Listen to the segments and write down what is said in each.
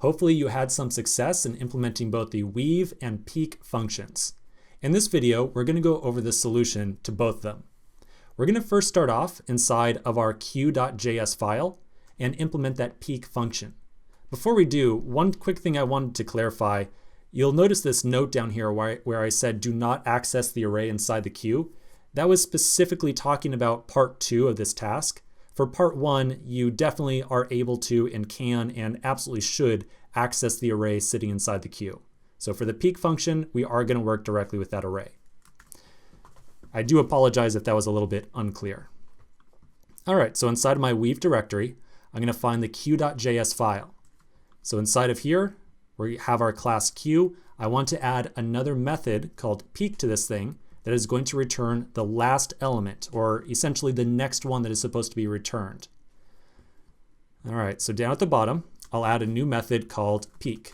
Hopefully you had some success in implementing both the weave and peek functions. In this video, we're going to go over the solution to both of them. We're going to first start off inside of our queue.js file and implement that peek function. Before we do, one quick thing I wanted to clarify. You'll notice this note down here where I said do not access the array inside the queue. That was specifically talking about part 2 of this task. For part 1, you definitely are able to and can and absolutely should access the array sitting inside the queue. So for the peek function, we are going to work directly with that array. I do apologize if that was a little bit unclear. All right, so inside of my weave directory, I'm going to find the queue.js file. So inside of here, we have our class queue. I want to add another method called peek to this thing that is going to return the last element, or essentially the next one that is supposed to be returned. All right, so down at the bottom, I'll add a new method called peek.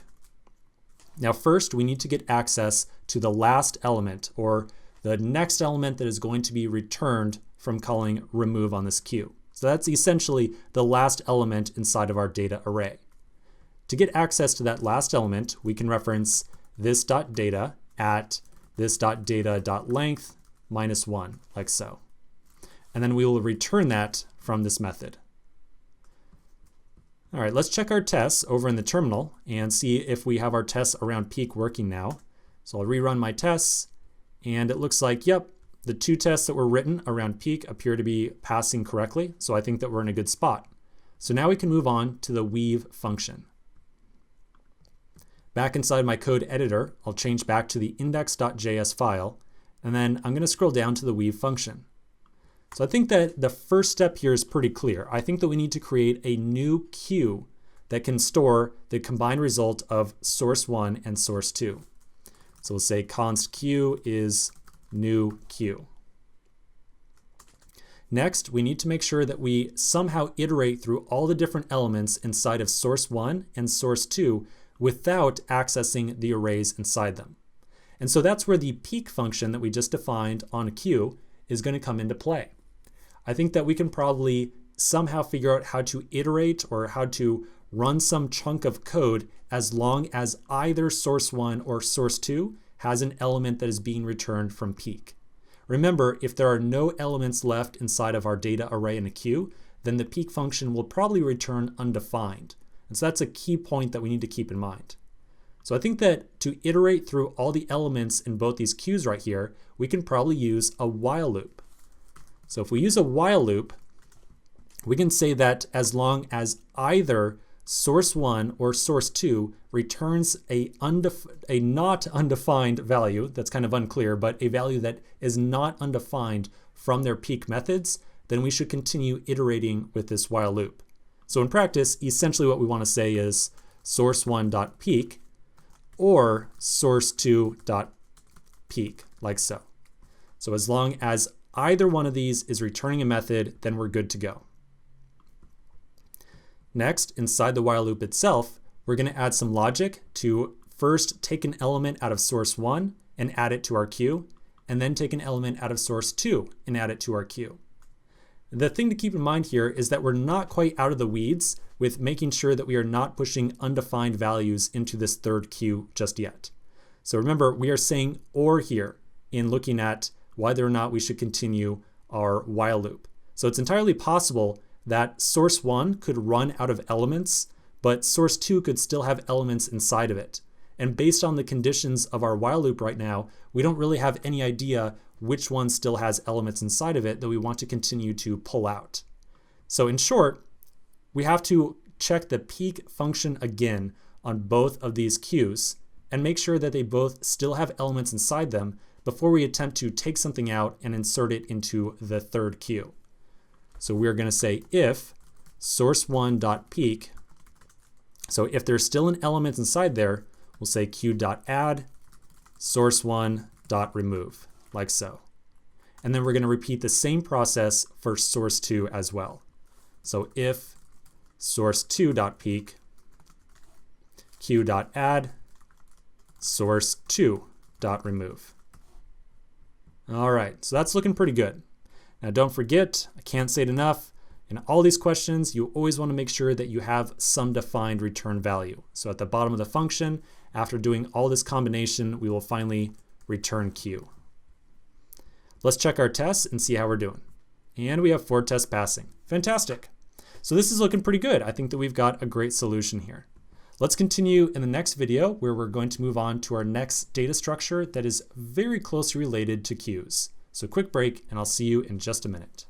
Now first, we need to get access to the last element, or the next element that is going to be returned from calling remove on this queue. So that's essentially the last element inside of our data array. To get access to that last element, we can reference this.data at this.data.length -1, like so. And then we will return that from this method. All right, let's check our tests over in the terminal and see if we have our tests around peek working now. So I'll rerun my tests, and it looks like, yep, the 2 tests that were written around peek appear to be passing correctly, so I think that we're in a good spot. So now we can move on to the weave function. Back inside my code editor, I'll change back to the index.js file, and then I'm going to scroll down to the weave function. So I think that the first step here is pretty clear. I think that we need to create a new queue that can store the combined result of source 1 and source 2. So we'll say const queue is new queue. Next, we need to make sure that we somehow iterate through all the different elements inside of source 1 and source 2 without accessing the arrays inside them. And so that's where the peek function that we just defined on a queue is going to come into play. I think that we can probably somehow figure out how to iterate or how to run some chunk of code as long as either source 1 or source 2 has an element that is being returned from peek. Remember, if there are no elements left inside of our data array in a queue, then the peek function will probably return undefined. And so that's a key point that we need to keep in mind. So I think that to iterate through all the elements in both these queues right here, we can probably use a while loop. So if we use a while loop, we can say that as long as either source 1 or source 2 returns a not undefined value, that's kind of unclear, but a value that is not undefined from their peek methods, then we should continue iterating with this while loop. So in practice, essentially what we want to say is source1.peek or source2.peek, like so. So as long as either one of these is returning a method, then we're good to go. Next, inside the while loop itself, we're going to add some logic to first take an element out of source 1 and add it to our queue, and then take an element out of source 2 and add it to our queue. The thing to keep in mind here is that we're not quite out of the weeds with making sure that we are not pushing undefined values into this third queue just yet. So remember, we are saying or here in looking at whether or not we should continue our while loop. So it's entirely possible that source 1 could run out of elements, but source 2 could still have elements inside of it. And based on the conditions of our while loop right now, we don't really have any idea which one still has elements inside of it that we want to continue to pull out. So in short, we have to check the peek function again on both of these queues and make sure that they both still have elements inside them before we attempt to take something out and insert it into the third queue. So we're going to say if source1.peek, so if there's still an element inside there, we'll say queue.add source1.remove, like so. And then we're going to repeat the same process for source 2 as well. So if source2.peek, queue.add source2.remove. All right, so that's looking pretty good. Now don't forget, I can't say it enough, In all these questions, you always want to make sure that you have some defined return value. So at the bottom of the function, after doing all this combination, we will finally return Q. Let's check our tests and see how we're doing. And we have 4 tests passing. Fantastic. So this is looking pretty good. I think that we've got a great solution here. Let's continue in the next video where we're going to move on to our next data structure that is very closely related to queues. So quick break, and I'll see you in just a minute.